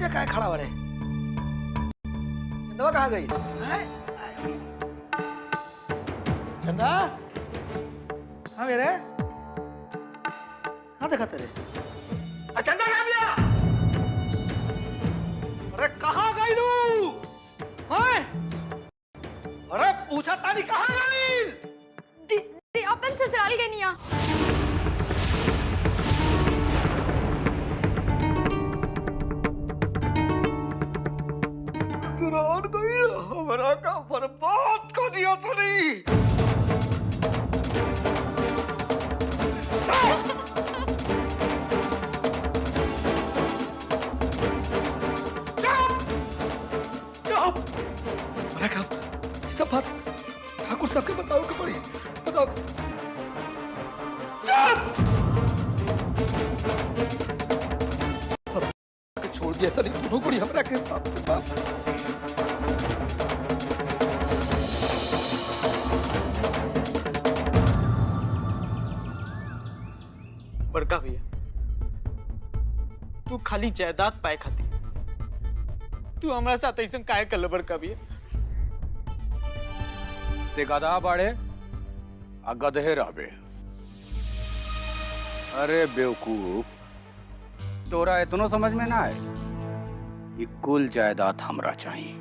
जा काय खड़ा बड़े? चंदा कहाँ गई? चंदा? हाँ मेरे? कहाँ देखा तेरे? चंदा कहाँ गया? अरे कहाँ गई तू? हाँ? अरे पूछा तानी कहाँ गई? अपन ससुराल गई नहीं। ससुराल गई हमारा का बर्बाद कर दिया सुनी। चुप मैंने कहा सब बात ठाकुर साहब के बताओ कि पड़ी बताओ। चुप छोड़ दिया सर दोनों को हमरा के बाप रे बाप। बड़का भैया तू खाली जायदाद पाए खाती तू हमारे साथ ऐसा काहे कर बड़का भैया? ते गधा बाड़े आ गधे रहबे। अरे बेवकूफ तोरा इतनो समझ में ना आए कि कुल जायदाद हमरा चाहिए।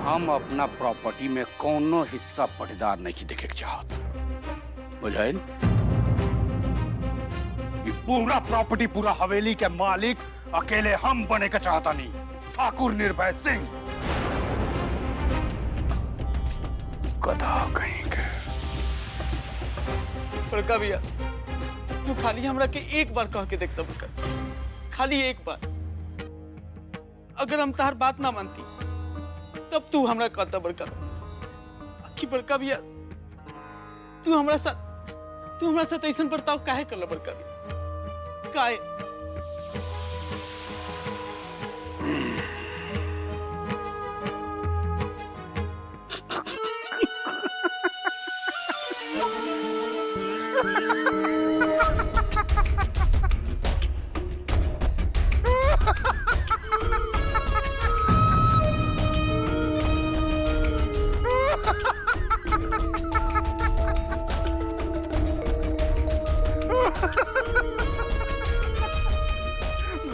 हम अपना प्रॉपर्टी में कोनो हिस्सा पटेदार नहीं देखे के चाहत बुझाइल। ये पूरा प्रॉपर्टी पूरा हवेली के मालिक अकेले हम बने का चाहता नहीं। ठाकुर निर्भय सिंह गधा कहीं के। बड़का भैया तू खाली हमरा के एक बार कह के देखता बड़का, खाली एक बार। अगर हम तार बात ना मानती तब तू हमरा कहता बड़का कि बड़का भैया तू हमरा साथ ऐसा बर्ताव काहे करला बड़का भैया? काहे?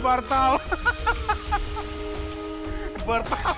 बर्ताव बर्ताव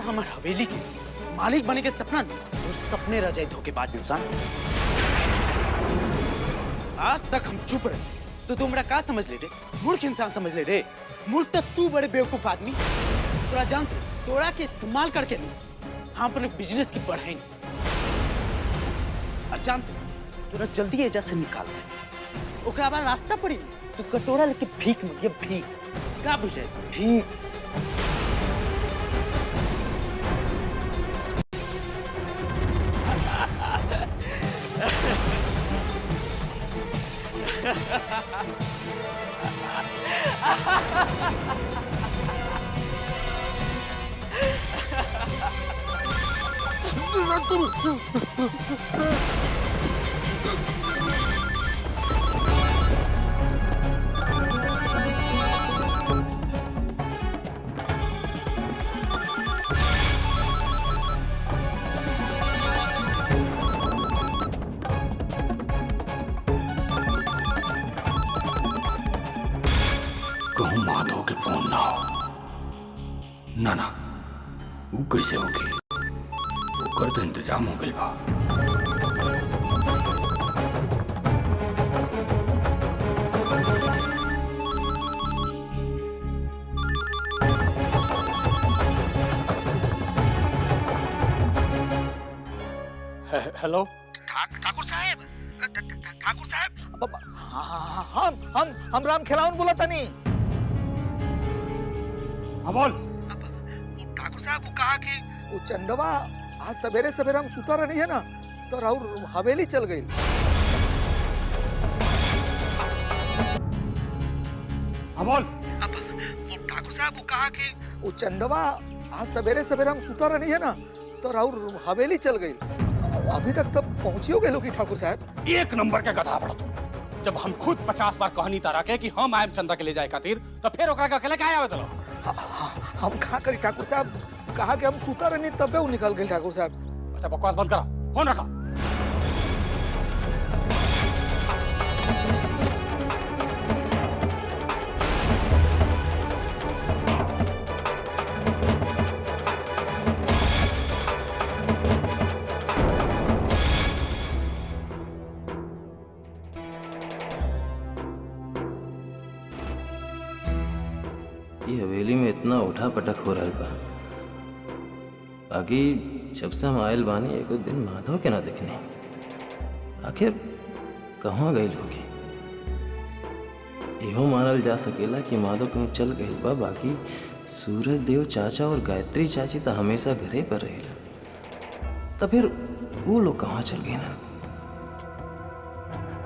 हमारे हवेली के मालिक बने के सपना नहीं और सपने रह जाए धोखेबाज इंसान। आज तक हम चुप रहे तो तुम मेरा क्या समझ ले रे? मूर्ख इंसान समझ ले रे। मूर्ख तक तू बड़े बेवकूफ आदमी तोरा जानते तोरा के इस्तेमाल करके नहीं हम अपने बिजनेस की बढ़ाई नहीं। और जानते तोरा जल्दी एजा से निकाल दे ओकरा बाद रास्ता पड़ी तू कटोरा लेके भीख मांगिए भीख क्या बुझे भीख। कहूँ माधव के फोन ना हो ना ना वो कैसे होगी ओकर तो इंतजाम हो गई बा। हेलो ठाकुर साहब हम राम खिलावन बोला तनी। हाँ बोल। ठाकुर साहब वो कहा कि वो चंदवा आज सवेरे सवेरे हम सुता रही है ना तो राहुल हवेली चल गई। हाँ बोल। ठाकुर साहब वो कहा कि वो चंदवा आज सवेरे सवेरे हम सुता रही है ना तो राहुल हवेली चल गई। अभी तक तब पहुंची हो गए लोग ठाकुर साहब। एक नंबर के गधा पड़ा तू। जब हम खुद 50 बार कहनी तारा के कि हम आयम चंदा के ले जाए खातिर तो फिर ओकरा के अकेले काहे आवे तलो? हम कहा करी ठाकुर साहब, कहा कि हम सुता रहनी तबे वो निकल गए ठाकुर साहब। अच्छा बकवास बंद करा, फोन रखा। ये हवेली में इतना उठा पटक हो रहा बा, बाकी जब से हम आयल बानी एक दिन माधव के ना दिखने। आखिर कहाँ गई होगी? इहो मानल जा सकेला कि माधव कहीं चल गई बा, बाकी सूरज देव चाचा और गायत्री चाची तो हमेशा घरे पर रहेला। तो फिर वो लोग कहाँ चल गए ना?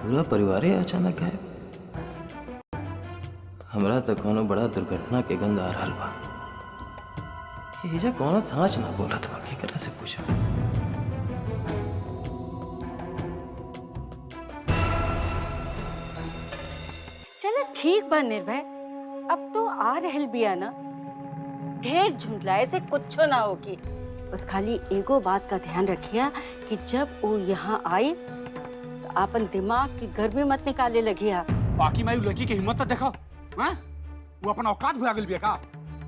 पूरा परिवार ही अचानक गायब। हमरा तो कोनो बड़ा दुर्घटना के गंध आ रहा बा। एजा कोनो सांच ना बोलत बा, केकरा से पूछो। चलो ठीक बा निर्भय, अब तो आ रहल बिया ना। ढेर झुंझलाए से कुछ ना होगी। बस खाली एगो बात का ध्यान रखिया कि जब वो यहाँ आई तो अपन दिमाग की गर्मी मत निकाले लगिया। बाकी मैं लड़की की हिम्मत तो देखो। हाँ? वो अपना औकात भुला गेल बिया का?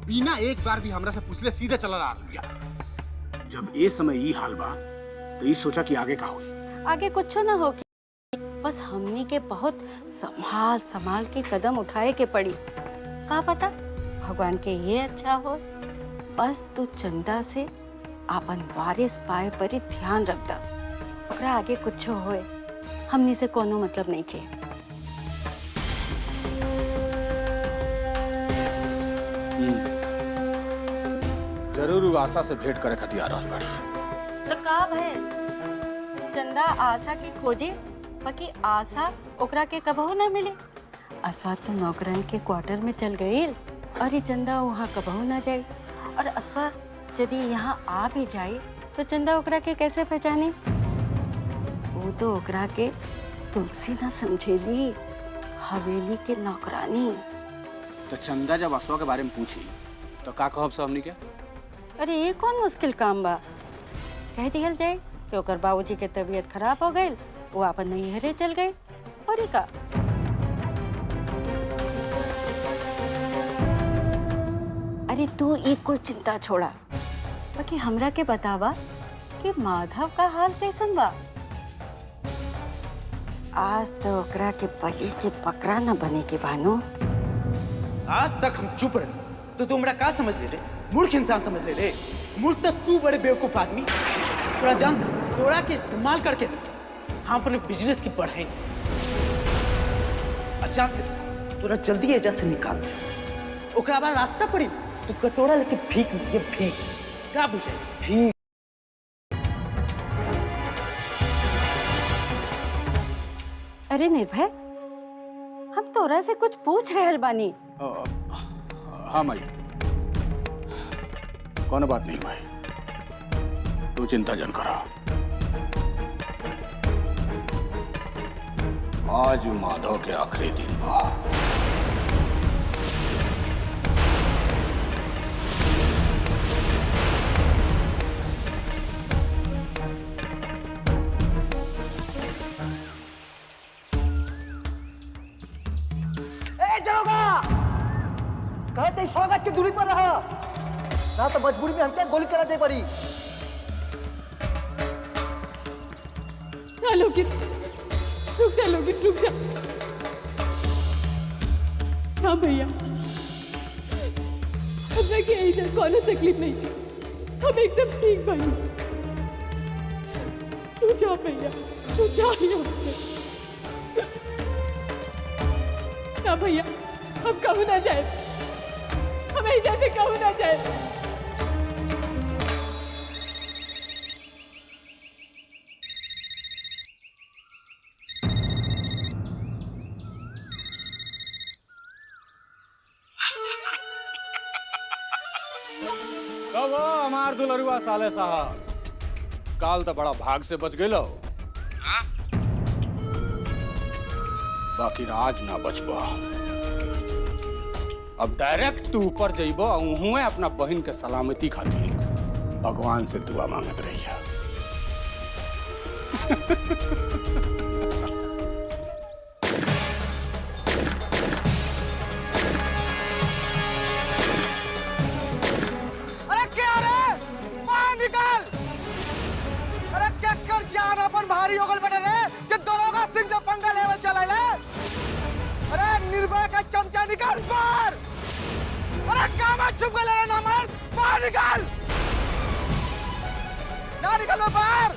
बिना एक बार भी हमरा से पूछले सीधे चला रहा बिया। जब ये समय ई हाल बा तो ई सोचा कि आगे का होई। आगे कुछ ना होगी, बस हमनी के बहुत संभाल संभाल के कदम उठाए के पड़ी। का पता भगवान के ये अच्छा हो। बस तू चंदा से अपन वारिस पाए पर ही ध्यान रख दा। ओकरा आगे कुछ होए हमनी से कोनो मतलब नहीं के। जरूर आशा से भेंट करे खातिर आ रहल बाड़ी। तो का भय चंदा आशा की खोजे, बाकी आशा ओकरा के कबहू ना मिले। आशा तो नौकरन के क्वार्टर में चल गई, और ये चंदा वहाँ कबहू ना जाए। और आशा यदि यहाँ आ भी जाए तो चंदा ओकरा के कैसे पहचाने? वो तो ओकरा के तुलसी ना समझेली, हवेली के नौकरानी। तो चंदा जब आशा के बारे में पूछी तो का कहब सब हमनी के? अरे ये कौन मुश्किल काम बा? कह दिहल जाए कि ओकर बाबूजी के तबीयत खराब हो गई, वो अपन नैहरे चल गए। और ही का? अरे तू एक को चिंता छोड़ा, बाकी हमरा के बतावा कि माधव का हाल कैसन बा? आज तो ओकरा के पली के पकड़ा न बने के बानो। आज तक हम चुप रहे तो तू हमरा का समझ ले रे? मूर्ख इंसान समझ ले रे। मूर्ख तो तू बड़े बेवकूफ आदमी। तोरा जान तोरा के इस्तेमाल करके हम अपने बिजनेस की बढ़ाई। अच्छा तोरा जल्दी एजा से निकाल दे। ओकरा बाद रास्ता पड़ी तू कटोरा लेके भीख मांगे, भीख का बुझे? भीख। अरे निर्भय, हम तोरा से कुछ पूछ रहल बानी। हाँ माई, कौन बात नहीं माई, तू चिंता जन करा। आज माधव के आखिरी दिन बा। कहते स्वागत की दूरी पर रहा ना तो मजबूरी में हमसे गोली करा दे पड़ी। लोगित रुक जा, लोगित रुक जा। हाँ भैया, हमरा के इधर कोनो तकलीफ नहीं थी, हम एकदम ठीक बनी। तू जा भैया, तू जा यहाँ से। ना भैया, हम कहूँ ना जाए, हमें जैसे कहूँ ना जाए। कब हमार दुलरुआ साले साहब काल तो बड़ा भाग से बच गए, बाकी आज ना बचबा। अब डायरेक्ट तू ऊपर जइबो और उहुए अपना बहन के सलामती खातिर भगवान से दुआ मांगत रहिया। अरे क्या रे, बाहर निकल। अरे क्या कर जान अपन भारी हो गल बेटा रे, जे दरोगा सिंह से पंगा लेवल चला ले। अरे निर्भय का चमचा निकाल बाहर। अरे कामा चुप गए ना मार, बाहर निकाल। ना निकलो बाहर।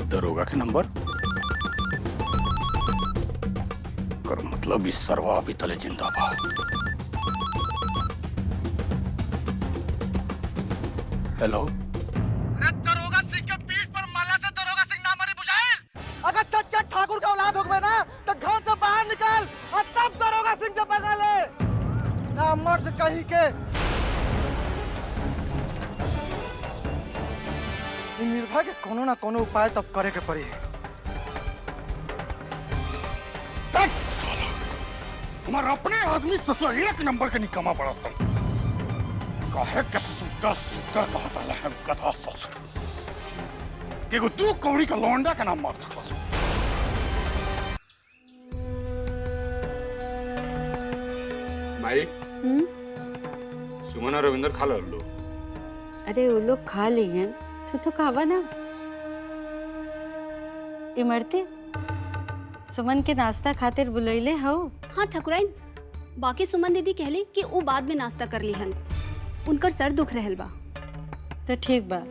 दरोगा के नंबर कर मतलब इस सरवा अभी तले जिंदाबाद। हेलो, अरे दरोगा सिंह के पीठ पर माला से दरोगा सिंह ना मरी बुझाइल। अगर सच्चा ठाकुर का औलाद होगा ना तो घर से बाहर निकल और तब दरोगा सिंह से पकड़ ले। ना मर्द कहीं के। निर्भय के कोनो ना कोनो उपाय तब करे के पड़ी। हमारा अपने आदमी ससुर एक नंबर के निकम्मा पड़ा था। काहे के सुतर सुतर कहता है गधा ससुर के को तू कौड़ी का लौंडा का नाम मार सकता। माई सुमन और रविंदर खा लो। अरे वो लोग खा ली हैं, तो खावा ना। इमरती सुमन के नाश्ता खातिर बुलैले हो। हाँ ठाकुराइन, बाकी सुमन दीदी कहली कि वो बाद में नाश्ता कर ली हन, उनकर सर दुख रहल बा। तो ठीक बा,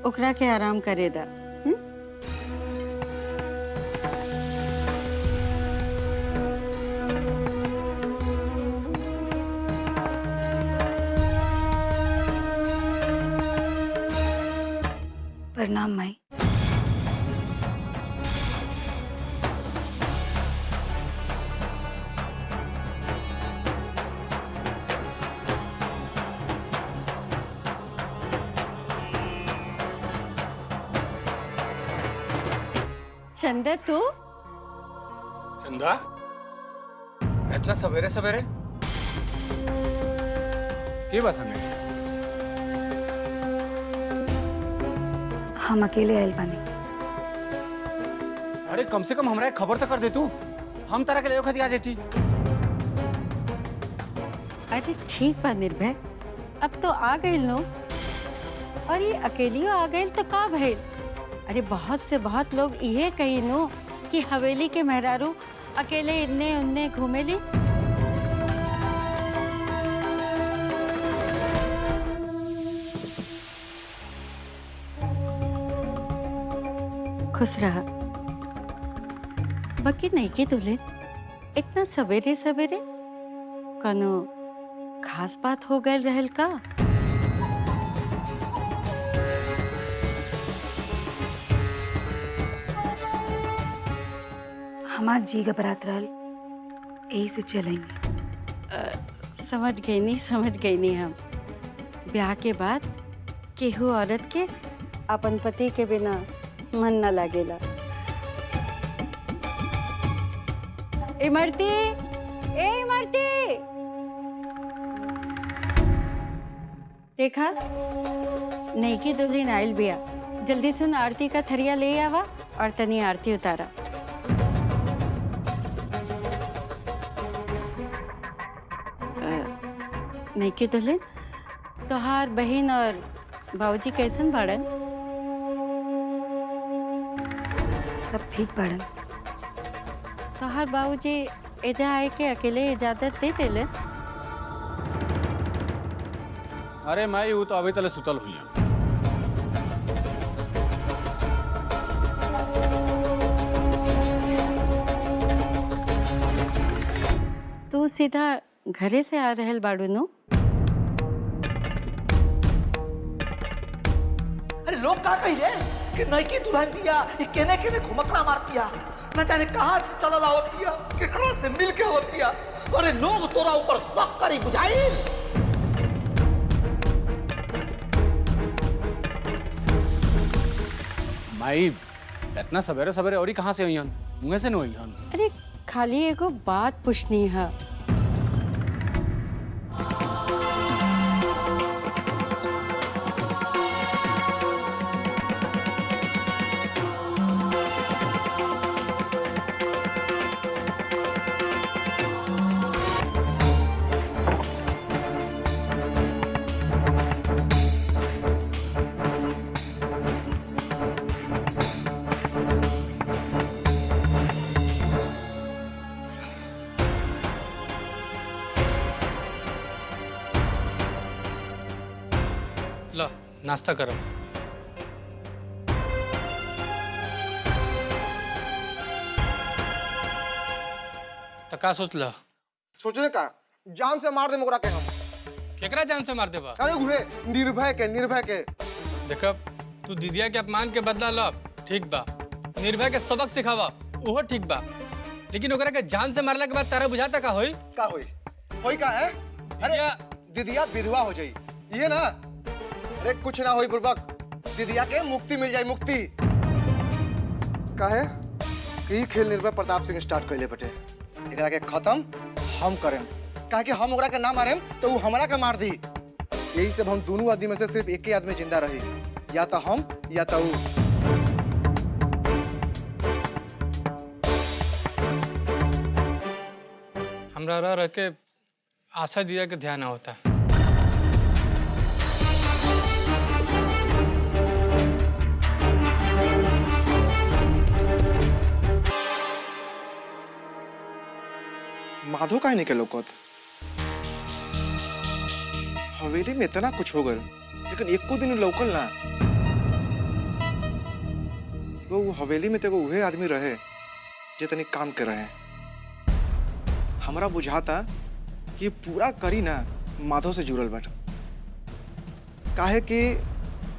ओकरा के आराम करे दा। प्रणाम माई। चंदा तू चंदा इतना सवेरे सवेरे के बात हमें? हम अकेले आयल बानी। अरे कम से कम हमरा एक खबर तो कर दे तू, हम तरह के ले खतिया देती। अरे ठीक बा निर्भय, अब तो आ गए लो। और ये अकेलियो आ गए तो का भइल? अरे बहुत से बहुत लोग ये कही नो कि हवेली के मेहरारू अकेले इन्ने उन्ने घूमेली। खुश रहा। बाकी नहीं की दुल्हन, इतना सवेरे सवेरे कनो खास बात हो गए रहल का? हमार जी घबरात रहल, यही से चलेंगे। समझ गई नहीं हम। ब्याह के बाद केहू औरत के अपन पति के बिना मन न लागेला। इमरती, ए इमरती, देखा नहीं की दुल्हन आयल बिया। जल्दी सुन, आरती का थरिया ले आवा और तनी आरती उतारा। नहीं के दुल्हन तोहार बहन और बाबूजी कैसन बाड़न? सब ठीक बाड़न। तोहार बाबूजी एजा आए के अकेले इजाजत दे देले? अरे माई वो तो अभी तले सुतल हुई है। तू सीधा घरे से आ रहल बाड़ू नो? अरे लोग का कही रे कि नईकी दुल्हन बिया ये केने केने घुमकड़ा मारतिया, न जाने कहाँ से चलल आवतिया, केकरा से मिल के होतिया। अरे लोग तोरा ऊपर शक करी बुझाइल। माई इतना सवेरे सवेरे और कहाँ से हुई मुँह से नहीं हुई? अरे खाली एगो बात पूछनी है। लो नाश्ता करो। तो का सोच लो? सोचने का जान से मार दे मुकरा के हम। केकरा जान से मार देबा? अरे उहे निर्भय के देखो तू दीदिया के अपमान के बदला लो, ठीक बा। निर्भय के सबक सिखावा, ओहो ठीक बा। लेकिन ओकरा के जान से मारला के बाद तारा बुझाता का होई? का होई का है? अरे दीदिया विधवा हो जाई ये ना। अरे कुछ ना होई बुर्बक, दीदिया के मुक्ति मिल जाई, मुक्ति। का है कि खेल निर्भय प्रताप सिंह स्टार्ट कर ले बटे, एकरा के खत्म हम करें। काहे कि हम ओकरा के ना मारेम तो वो हमरा के मार दी। यही सब हम दोनों आदमी में से सिर्फ एक ही आदमी जिंदा रही, या तो हम या तो वो। हमरा रह के आशा दिया के ध्यान होता है। माधो काहे नहीं के लोकत? हवेली में इतना कुछ हो गल, लेकिन एको दिन लौकल ना। वो हवेली में तो उहे आदमी रहे जे तनी काम के रहे। हमरा बुझाता कि पूरा करी ना माधो से जुड़ल बट। काहे कि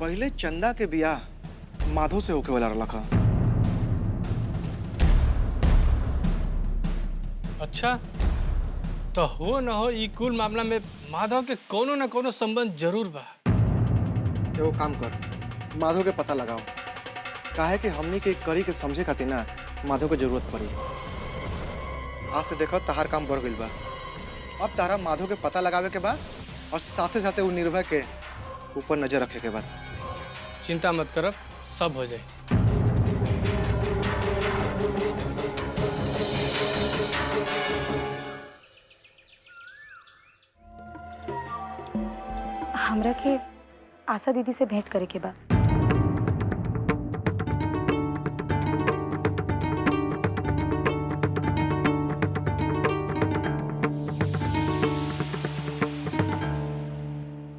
पहले चंदा के बियाह माधो से होके वाला रखा। अच्छा तो हो न हो ई कुल मामला में माधव के कोनो न कोनो संबंध जरूर बा। एगो काम कर, माधो के पता लगाओ। काहे कि हमनी के करी के समझे खातिर ना माधो के जरूरत पड़ी। आज से देखो तहार काम बढ़ गइल बा। अब तारा माधो के पता लगावे के बाद और साथे साथे वो निर्भय के ऊपर नजर रखे के बाद। चिंता मत करब, सब हो जाए। हमरा के आशा दीदी से भेंट करे के बा।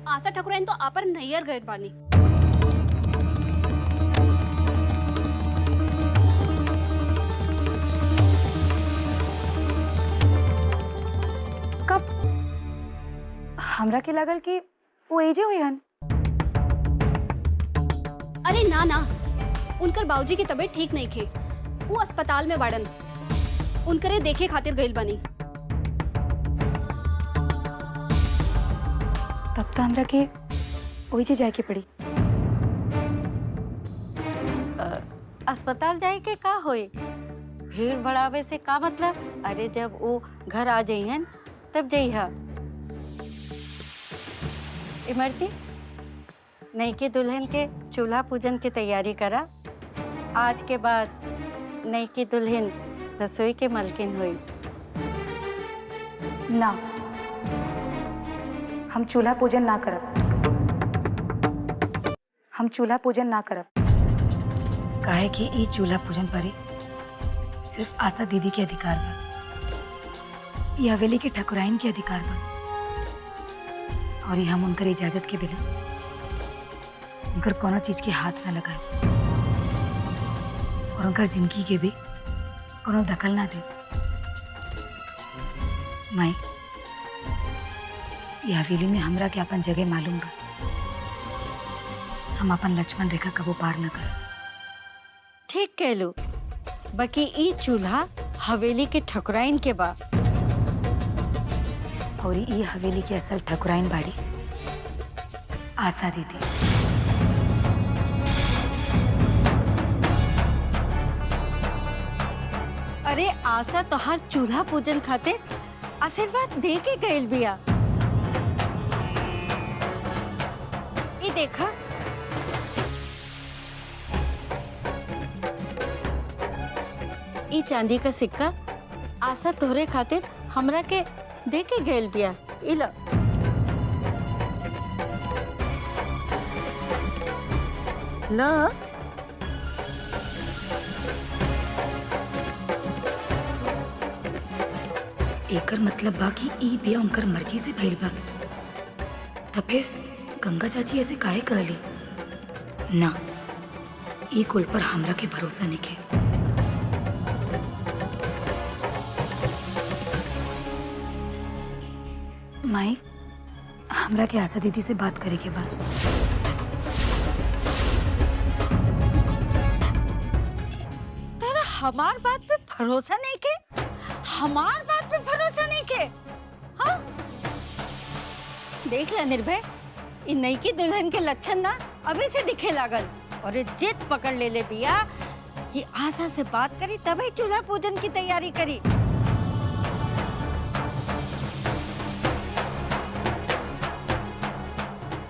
आशा ठकुराइन तो आपर नैयर गए बानी। कब? हमरा के लागल कि वो एजे हुई हन। अरे ना ना, उनकर बाबूजी की तबीयत ठीक नहीं थे, वो अस्पताल में बाड़न। उनकरे देखे खातिर गइल बानी। तब तो हमरा के ओइजे जाए के पड़ी। अस्पताल जाए के का होई? भीड़ बढ़ावे से का मतलब? अरे जब वो घर आ जाइहन तब जइहा। इमरती नईके दुल्हन के चूल्हा पूजन की तैयारी करा। आज के बाद नईकी दुल्हन रसोई के मलकिन हुई। ना, हम चूल्हा पूजन ना करब। हम चूल्हा पूजन ना करब। काहे कि ई चूल्हा पूजन परी सिर्फ आशा दीदी के अधिकार बा, ये हवेली के ठकुराइन के अधिकार बा, और ये हम उनकर इजाजत के बिना उनकर कोनो चीज के हाथ न लगाए और उनकर जिंदगी के भी कोनो दखल ना दे। माई, ये हवेली में हमरा के अपन जगह मालूम बा। हम अपन लक्ष्मण रेखा कबो पार न कर। ठीक कहलू, बाकी ई चूल्हा हवेली के ठकुराइन के बा, और ये हवेली के असल ठकुराइन बाड़ी आशा दीदी। अरे आशा तोहार चूल्हा पूजन खातिर आशीर्वाद दे के गइल बिया। ई देखा, ई चांदी का सिक्का आशा तोहरे खातिर हमरा के दे के गइल बिया। ई ला। ला। एकर मतलब बा कि ई बिया उनकर मर्जी से भइल बा। तब फिर गंगा चाची ऐसे काहे कहली? ना, ई कुल पर हमरा के भरोसा नइखे। माई, हमरा के आशा दीदी से बात करे के बा। तेरा हमार बात पे भरोसा नहीं के? हमार बात पे भरोसा नहीं के? हाँ? देख ले निर्भय, इन नई की दुल्हन के लक्षण ना अभी से दिखे लागल, और ये जिद पकड़ ले बिया कि आशा से बात करी तभी चूल्हा पूजन की तैयारी करी।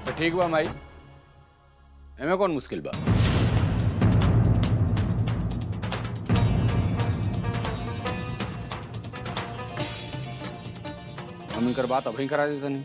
तो ठीक बा माई, एमे कौन मुश्किल बा? हम इनकर बात अभी करा देते नहीं।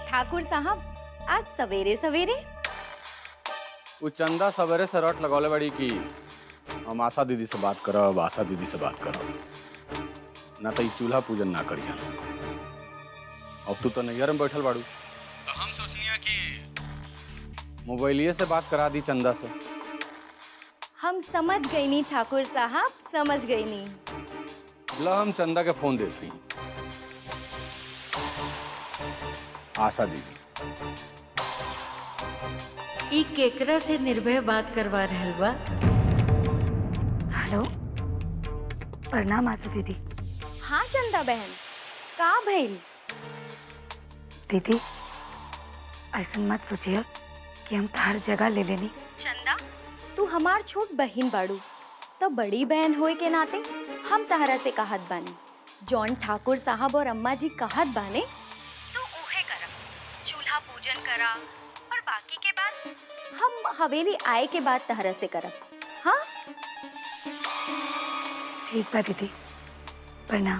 ठाकुर साहब, आज सवेरे सवेरे? वो चंदा सवेरे से रट लगौले बड़ी की हम आशा दीदी से बात करब, आशा दीदी से बात करब, ना तो चूल्हा पूजन ना करिया। अब तू तो नैहर में बैठल बाड़ू, तो हम सोचनिया कि मोबाइलिए से बात करा दी चंदा से। हम समझ गई नी ठाकुर साहब, समझ गई नी। ला, हम चंदा के फोन देती। आशा दीदी, ई केकरा से निर्भय बात करवा रहल बा? हेलो, प्रणाम आशा दीदी। हाँ चंदा बहन, का भइल? दीदी, ऐसा मत सोचिए कि हम हर जगह ले लेनी। चंदा, तू हमार छोट बहन बाड़ू, तो बड़ी बहन होए के नाते हम तहरा से कहत बानी, जौन ठाकुर साहब और अम्मा जी कहत बाने तो उहे करा। चूल्हा पूजन करा, और बाकी के बाद हम हवेली आए के बाद तहरा से करब। हाँ ठीक बा दीदी, प्रणाम।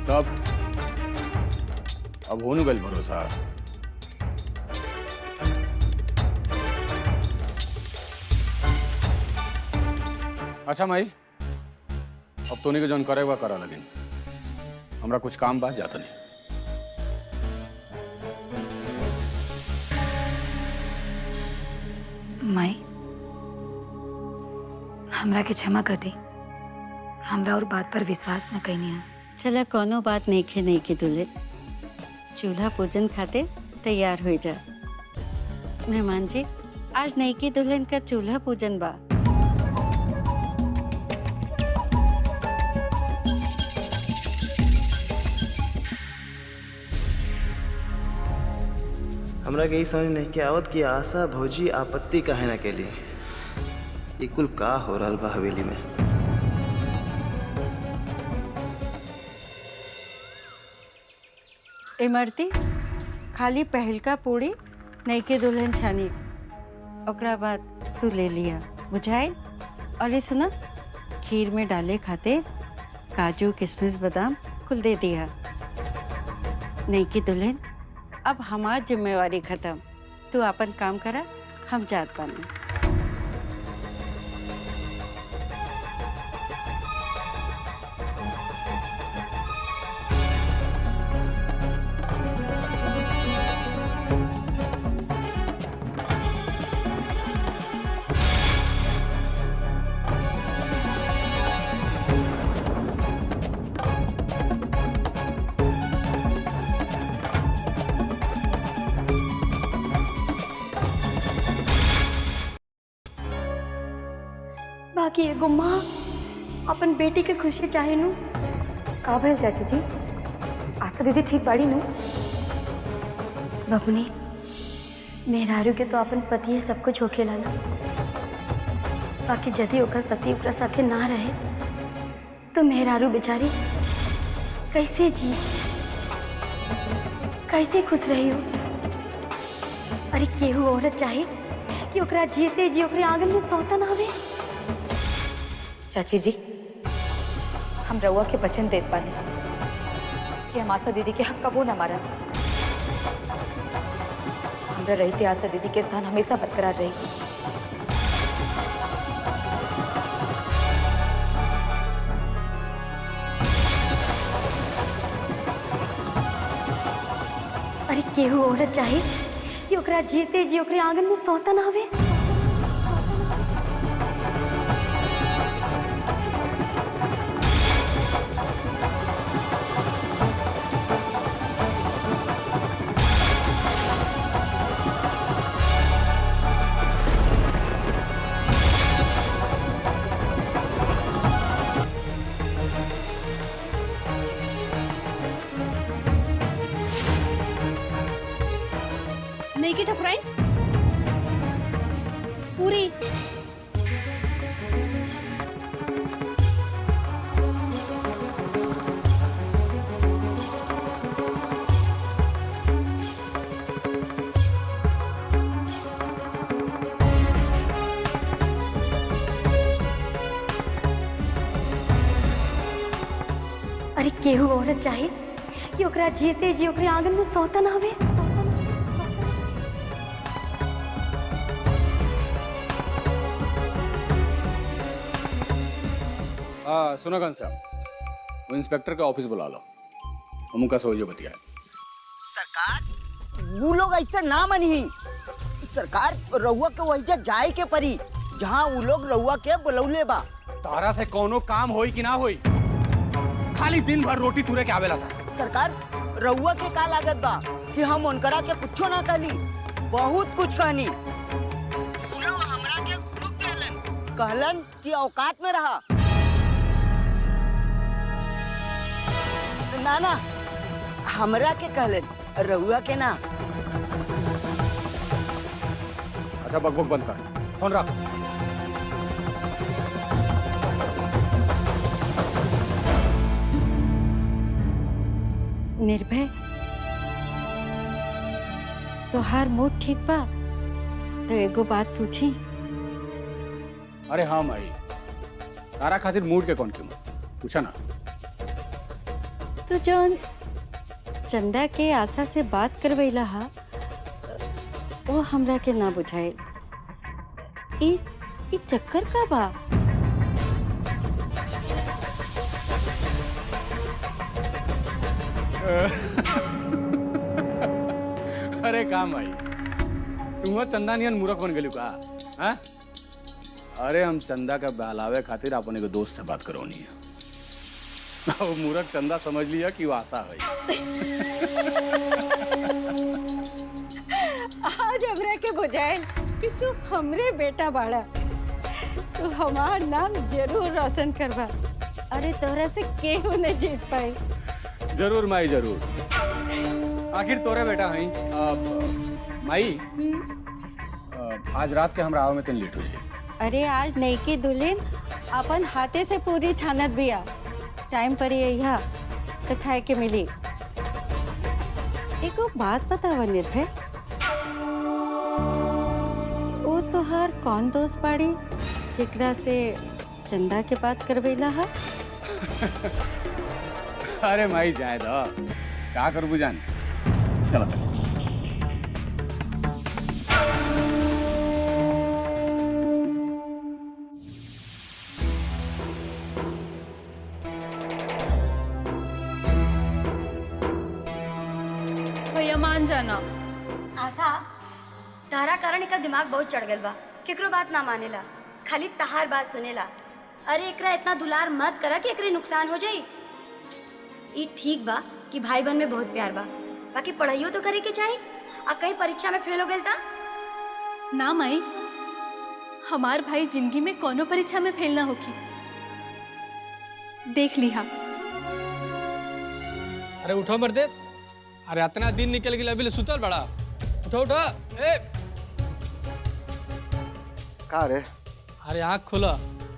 तब अब होने गल भरोसा। अच्छा माई, अब तोनी के जौन करेगा करा लगिन, हमरा कुछ काम बा, जाता नहीं। माई, हमरा के क्षमा कर दी, हमरा और बात पर विश्वास न कईनी है। चला, कोनो बात नहीं के दुल्हे, चूल्हा पूजन खातिर तैयार हो जा। मेहमान जी, आज नई की दुल्हन का चूल्हा पूजन बा। हमरा के समझ नहीं के आवत कि आशा भौजी आपत्ति काहे ना केली। ये कुल का हो रहल बा हवेली में? इमरती खाली पहल का पूरी नई के दुल्हन छानी, ओकरा बाद तू ले लिया बुझाए। और ये सुना, खीर में डाले खाते काजू किशमिश बादाम कुल दे दिया। नई की दुल्हन अब हमार जिम्मेवारी खत्म, तू अपन काम करा, हम जात बानी। बाकी एगो माँ अपन बेटी के खुशी चाहे नु। का भइल चाची जी, आशा दीदी ठीक बाड़ी नु? बबुनी, मेहरारू के तो अपन पति सब कुछ होखेला ना। बाकी यदि ओकर पति ओकरा साथे ना रहे तो मेहरारू बेचारी कैसे जी, कैसे खुश रही हो? अरे केहू औरत चाहे कि ओकरा जीते जी ओकरे आंगन में सौतन आवे। चाची जी, हम रउआ के वचन देत बानी कि हम आशा दीदी के हक कबो न मारब। हमरा रहते आशा दीदी के स्थान हमेशा बरकरार रही। अरे केहू औरत चाहे कि ओकरा जीते जी ओकरे आंगन में सौतन आवे। नहीं की ठकुराइन पूरी। अरे केहू औरत चाहे कि ओकरा जीते जी ओकरे आंगन में सौतन आवे। सुनो गन साहब, वो इंस्पेक्टर का ऑफिस बुला लो, हम उनका सोइयो बतिया। सरकार वो लोग ऐसा ना मनी। सरकार रउआ के वही जाए के परी जहाँ वो लोग रउआ के बुलौले बा। तारा से कोनो काम होई कि ना होई? खाली दिन भर रोटी तुरे के आवेला था। सरकार रउआ के का लागत बा कि हम उनकरा के कुछो ना कहनी, बहुत कुछ कहनी। हमरा के खूब कहलन कि औकात में रहा। ना ना, हमरा के कहलन, रउआ के ना। अच्छा बकबक बंद कर, फोन रख। निर्भय, तोहार मूड ठीक बा तो एगो बात पूछी? अरे हाँ माई, तारा खातिर मूड के कौन कीमत पूछा ना। तो जौन चंदा के आशा से बात करवैला हा, वो हमरा के ना बुझाए। ई चक्कर का बा? अरे काम भाई, तुम चंदा नियन मूर्ख बन गलू का? हाँ? अरे हम चंदा का बहलावे खातिर अपने को दोस्त से बात करवानी है। वो मूर्ख चंदा समझ लिया कि वो आशा है। आज हमरा के बुझाए कि तू हमरे बेटा बाड़ा, तू हमार नाम जरूर रोशन करवा। अरे तोरा से केहू नहीं जीत पाई। जरूर माई जरूर, आखिर तोरे बेटा है। माई आज रात के हमरा आवे में तन लेट हो जाए। अरे आज नई की दुल्हन अपन हाथे से पूरी छानत बिया। टाइम पर यही तो खाए के मिली। एक बात बतावा निर्भय, वो तोहार कौन दोस्त बाड़ी जेकरा से चंदा के बात करवेला है? अरे माई जाए दो, का करबू जान। चलो भैया मान जाना। आशा तारा कारण एकर दिमाग बहुत चढ़ गल बा, केकरो बात ना मानेला, खाली तहार बात सुनेला। अरे एकरा इतना दुलार मत करा कि एकरे नुकसान हो जाई। ई ठीक बा कि भाई बहन में बहुत प्यार बा, बाकी पढ़ाइयो तो करे के चाही। आ कहीं परीक्षा में फेल हो गई ता? ना माई, हमार भाई जिंदगी में कोनो परीक्षा में फेल ना होगी, देख लिहा। अरे उठो मर्दे, अरे इतना दिन निकल गया अभी ले सुतल बड़ा। उठो उठो ए। का रे? अरे आँख खोला,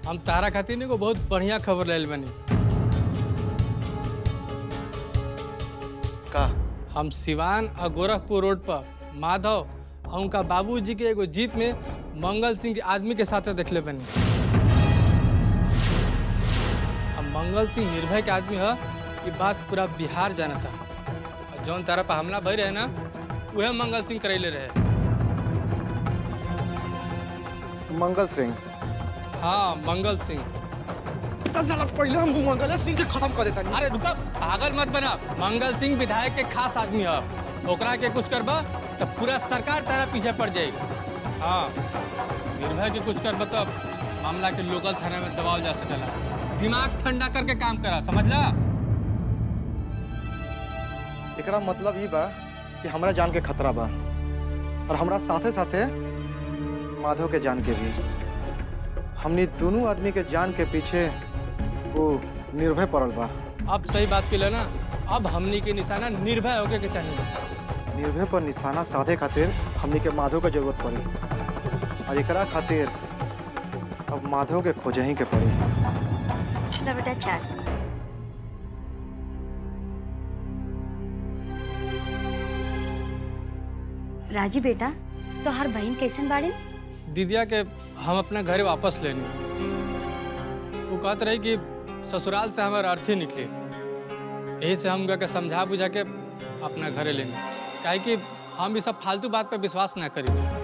हम तारा खातिर को बहुत बढ़िया खबर ले बनी। का? हम सिवान और गोरखपुर रोड पर माधव और उनका बाबूजी के एगो जीप में मंगल सिंह के आदमी के साथ देखले बनी। हम मंगल सिंह निर्भय के आदमी है, ये बात पूरा बिहार जाना था। और जौन तारा पर हमला भई रहे ना, वह मंगल सिंह करैले रहे। मंगल सिंह? हाँ मंगल सिंह। पहले हम मंगल सिंह के खत्म कर देता। अरे रुका, पागल मत बना। मंगल सिंह विधायक के खास आदमी है, ओकरा के कुछ करबा तो पूरा सरकार तारा पीछे पड़ जाएगी। हाँ निर्भय के कुछ करबा तो मामला के लोकल थाना में दबाव जा सकेला। दिमाग ठंडा करके काम करा, समझला? एकरा मतलब ये बा कि हमरा जान के खतरा बा, और हमरा साथे साथे माधव के जान के भी। हमने दोनों आदमी के जान के पीछे वो निर्भय पड़ल बा। अब सही बात के ना, अब हमनी के निशाना निर्भय होके के चाहिए। निर्भय पर निशाना साधे खातिर हमनी के माधव के जरूरत पड़ी, और एकरा खातिर अब माधव के खोजे ही के पड़ी। चलो बेटा चाय। राजी बेटा, तो हर बहन कैसन बाड़ी? दीदिया के हम अपना घर वापस लेने। वो कहते रही कि ससुराल से हमारे अर्थी निकले, यही से हम के समझा बुझा के अपना घरे लेंगे, काहे कि हम ये सब फालतू बात पे विश्वास ना करेंगे।